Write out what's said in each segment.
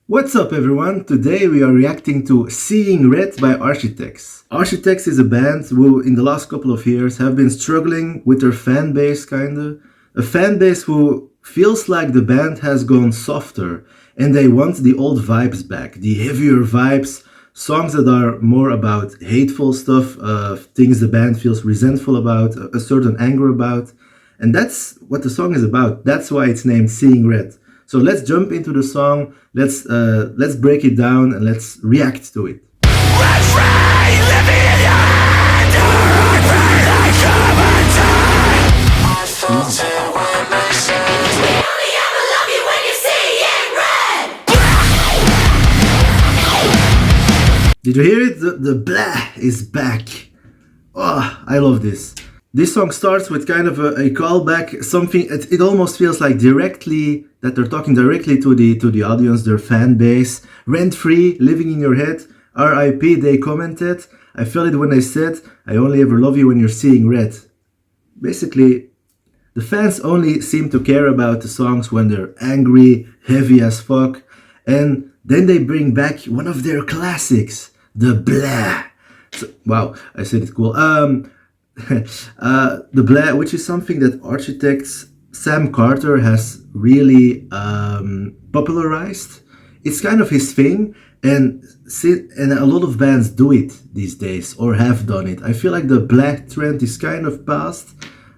What's up everyone? Today we are reacting to Seeing Red by Architects. Architects is a band who in the last couple of years have been struggling with their fan base kinda. A fan base who feels like the band has gone softer and they want the old vibes back, the heavier vibes, songs that are more about hateful stuff, things the band feels resentful about, a certain anger about. And that's what the song is about. That's why it's named Seeing Red. So let's jump into the song, let's break it down and let's react to it. Did you hear it? The blah is back. Oh, I love this. This song starts with kind of a callback, something, it almost feels like directly, that they're talking directly to the audience, their fan base. Rent-free, living in your head, R.I.P. They commented, I felt it when I said, I only ever love you when you're seeing red. Basically, the fans only seem to care about the songs when they're angry, heavy as fuck, and then they bring back one of their classics, the blah. So, wow, I said it cool. The blah, which is something that Architects Sam Carter has really popularized. It's kind of his thing, and a lot of bands do it these days or have done it. I feel like the blah trend is kind of past.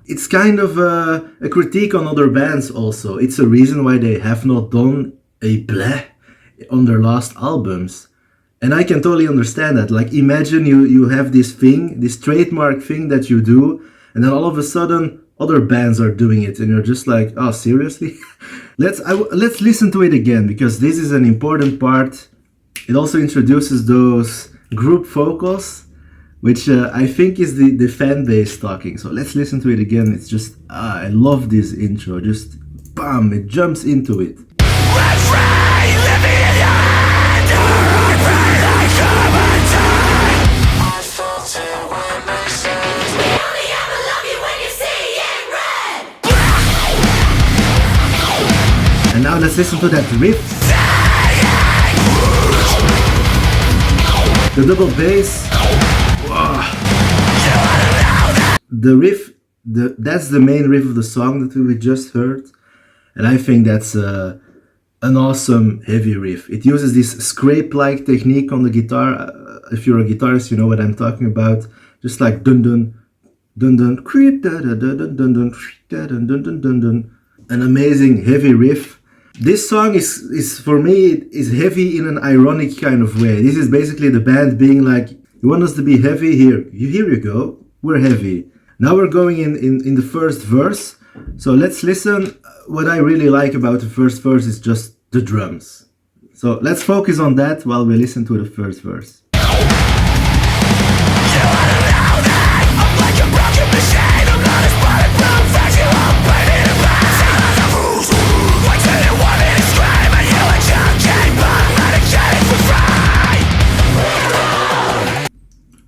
It's kind of a critique on other bands also. It's a reason why they have not done a blah on their last albums. And I can totally understand that. Like, imagine you have this thing, this trademark thing that you do, and then all of a sudden other bands are doing it, and you're just like, oh, seriously? Let's listen to it again, because this is an important part. It also introduces those group vocals, which I think is the fan base talking. So let's listen to it again. It's just, I love this intro. Just, bam, it jumps into it. And now let's listen to that riff. The double bass. Wow. The riff, that's the main riff of the song that we just heard. And I think that's an awesome heavy riff. It uses this scrape-like technique on the guitar. If you're a guitarist, you know what I'm talking about. Just like dun dun dun dun creep da da da dun dun dun dun dun dun dun dun. An amazing heavy riff. This song is for me is heavy in an ironic kind of way. This is basically the band being like, you want us to be heavy? Here you go. We're heavy. Now we're going in the first verse. So let's listen. What I really like about the first verse is just the drums. So let's focus on that while we listen to the first verse.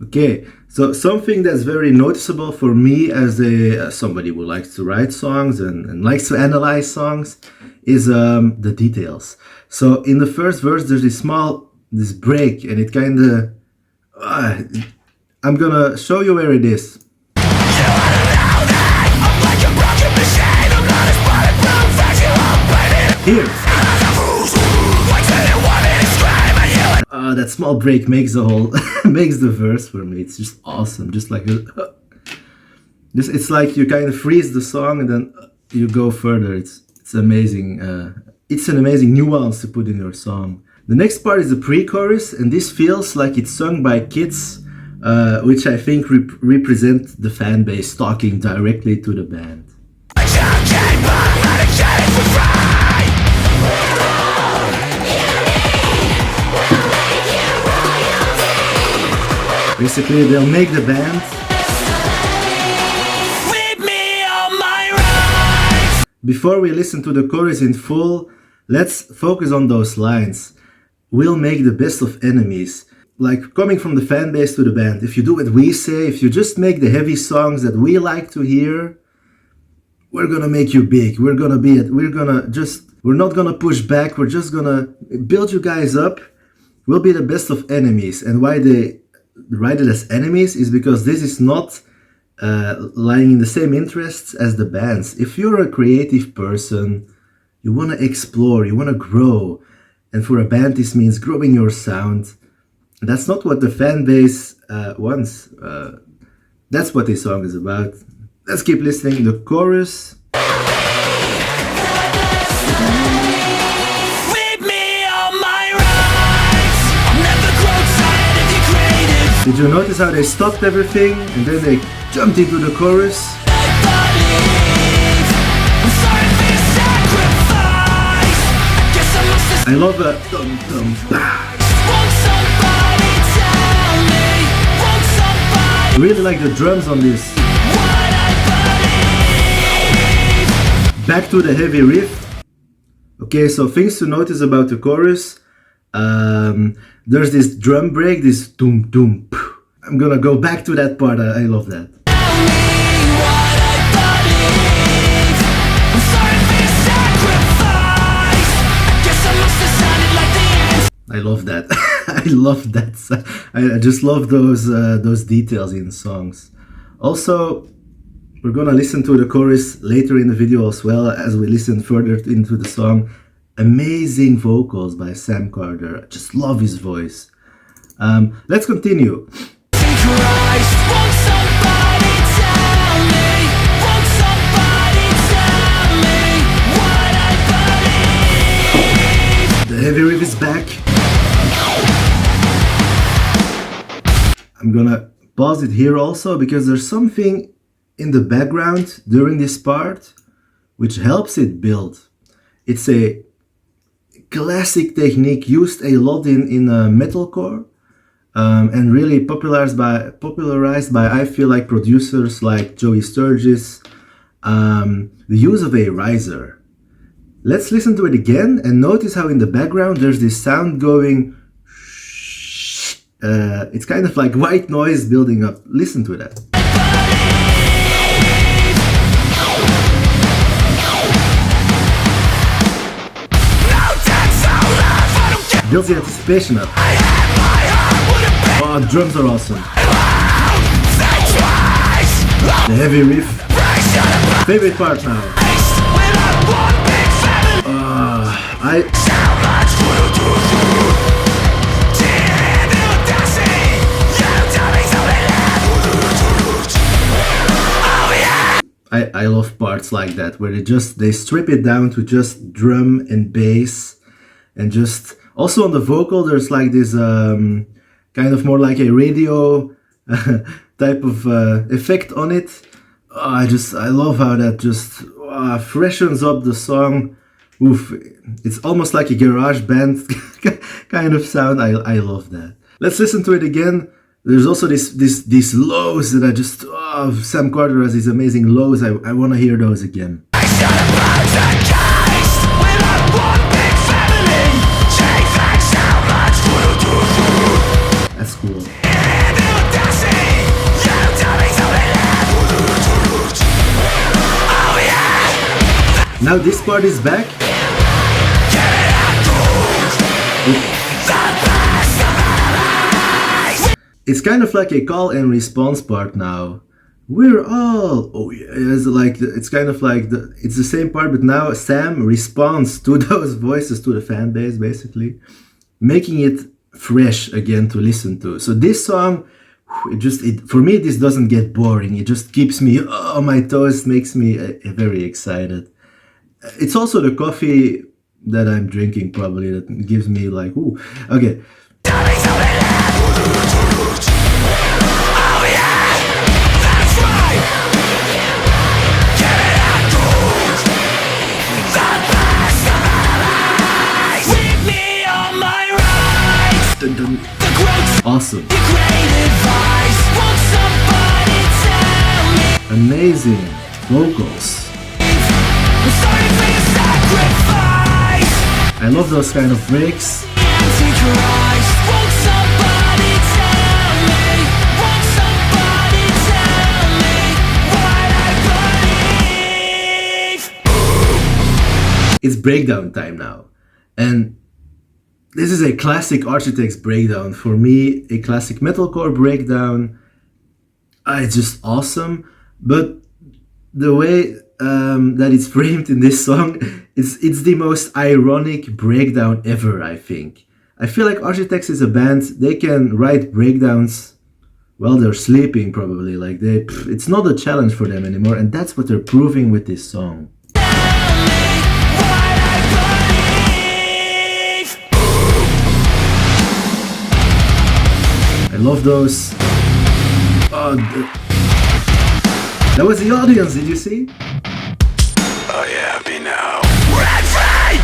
Okay, so something that's very noticeable for me as somebody who likes to write songs and likes to analyze songs is the details. So in the first verse, there's this break, and it kind of, I'm gonna show you where it is. Here. That small break makes the whole makes the verse for me. It's just awesome. Just like it's like you kind of freeze the song and then you go further. It's amazing. It's an amazing nuance to put in your song. The next part is the pre-chorus, and this feels like it's sung by kids, which I think represent the fan base talking directly to the band. Basically, they'll make the band. Before we listen to the chorus in full, let's focus on those lines. We'll make the best of enemies. Like, coming from the fan base to the band. If you do what we say, if you just make the heavy songs that we like to hear, we're gonna make you big. We're gonna just We're not gonna push back. We're just gonna build you guys up. We'll be the best of enemies. And why they write it as enemies is because this is not lying in the same interests as the bands. If you're a creative person, you want to explore, you want to grow. And for a band, this means growing your sound. That's not what the fan base wants. That's what this song is about. Let's keep listening. The chorus. Did you notice how they stopped everything and then they jumped into the chorus? I love a dum dum bah. I really like the drums on this. Back to the heavy riff. Okay, so things to notice about the chorus. There's this drum break, this doom doom. I'm gonna go back to that part. I love that. I love that. I love that. I just love those details in songs. Also, we're gonna listen to the chorus later in the video as well as we listen further into the song. Amazing vocals by Sam Carter. I just love his voice. Let's continue. The heavy riff is back. I'm gonna pause it here also because there's something in the background during this part which helps it build. It's a classic technique used a lot in metalcore and really popularized by I feel like producers like Joey Sturgis. The use of a riser. Let's listen to it again and notice how in the background there's this sound going. It's kind of like white noise building up. Listen to that. Builds the anticipation up. Oh, drums are awesome. The heavy riff. Favorite part now. I love parts like that where they strip it down to just drum and bass and just also on the vocal there's like this kind of more like a radio type of effect on it. I love how that just freshens up the song. Oof, it's almost like a garage band kind of sound. I love that. Let's listen to it again. There's also these lows that I just Sam Carter has these amazing lows. I want to hear those again. That's cool. Now this part is back. It's kind of like a call and response part now. We're all it's kind of like it's the same part, but now Sam responds to those voices to the fan base, basically, making it fresh again to listen to. So this song, for me, this doesn't get boring. It just keeps me on my toes, makes me very excited. It's also the coffee that I'm drinking probably that gives me like, ooh, okay. Dun, dun. Awesome. Amazing vocals. I love those kind of breaks. It's breakdown time now. And this is a classic Architects breakdown. For me, a classic metalcore breakdown. It's just awesome. But the way that it's framed in this song, it's the most ironic breakdown ever, I think. I feel like Architects is a band, they can write breakdowns while they're sleeping probably. Like it's not a challenge for them anymore, and that's what they're proving with this song. I love those. Oh, that was the audience, did you see? Are you happy now? Run free!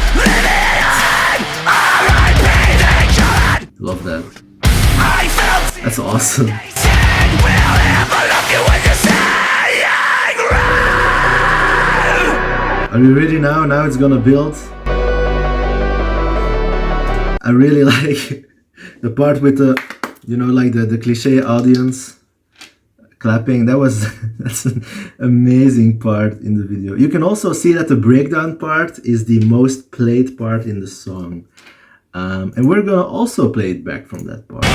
R.I.P. Love that. I felt That's awesome. Are you ready now? Now it's gonna build. I really like the part with the, like the cliche audience clapping. That's an amazing part in the video. You can also see that the breakdown part is the most played part in the song. And we're gonna also play it back from that part.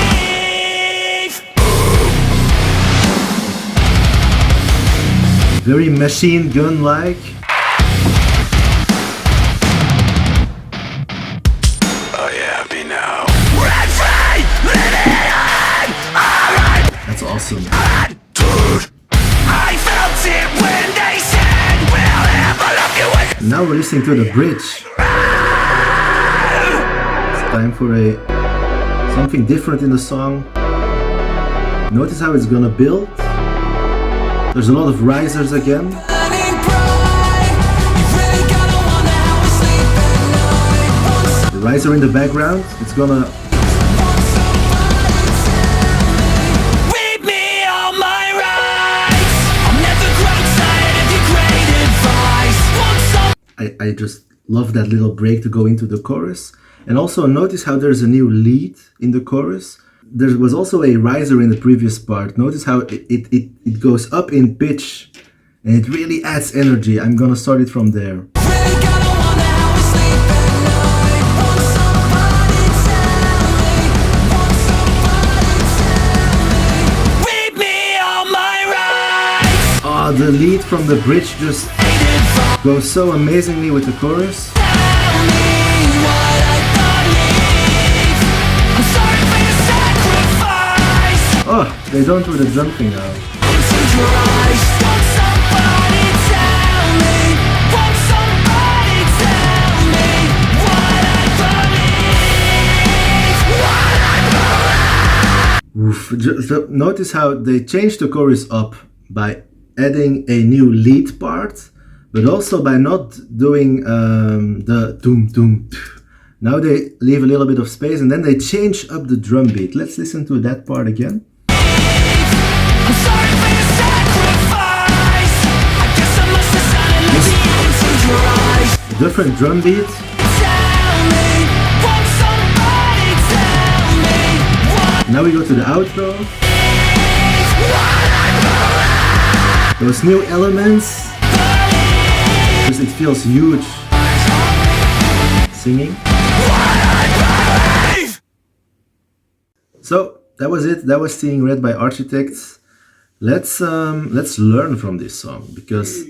Very machine gun-like. Are you happy now? That's awesome. I felt it when they said we'll never love you again. Now we're listening to the bridge. It's time for something different in the song. Notice how it's gonna build. There's a lot of risers again. The riser in the background, it's gonna... I just love that little break to go into the chorus. And also notice how there's a new lead in the chorus. There was also a riser in the previous part. Notice how it goes up in pitch and it really adds energy. I'm gonna start it from there. Oh, the lead from the bridge just goes so amazingly with the chorus. Oh, they don't do the drum thing now. Oof. Just notice how they changed the chorus up by adding a new lead part, but also by not doing the doom doom. Now they leave a little bit of space and then they change up the drum beat. Let's listen to that part again. A different drum beat. Now we go to the outro. Those new elements. Because it feels huge. Singing. So that was it. That was Seeing Red by Architects. Let's learn from this song, because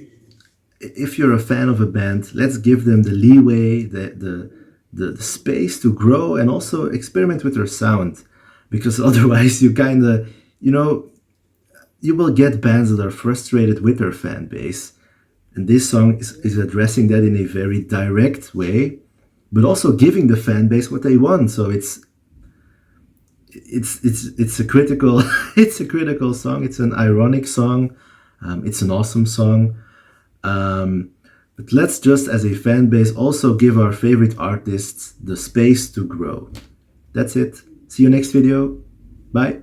if you're a fan of a band, let's give them the leeway, the space to grow and also experiment with their sound, because otherwise you kind of, you will get bands that are frustrated with their fan base. And this song is addressing that in a very direct way, but also giving the fan base what they want. So it's a critical it's a critical song. It's an ironic song. It's an awesome song. But let's just, as a fan base, also give our favorite artists the space to grow. That's it. See you next video. Bye.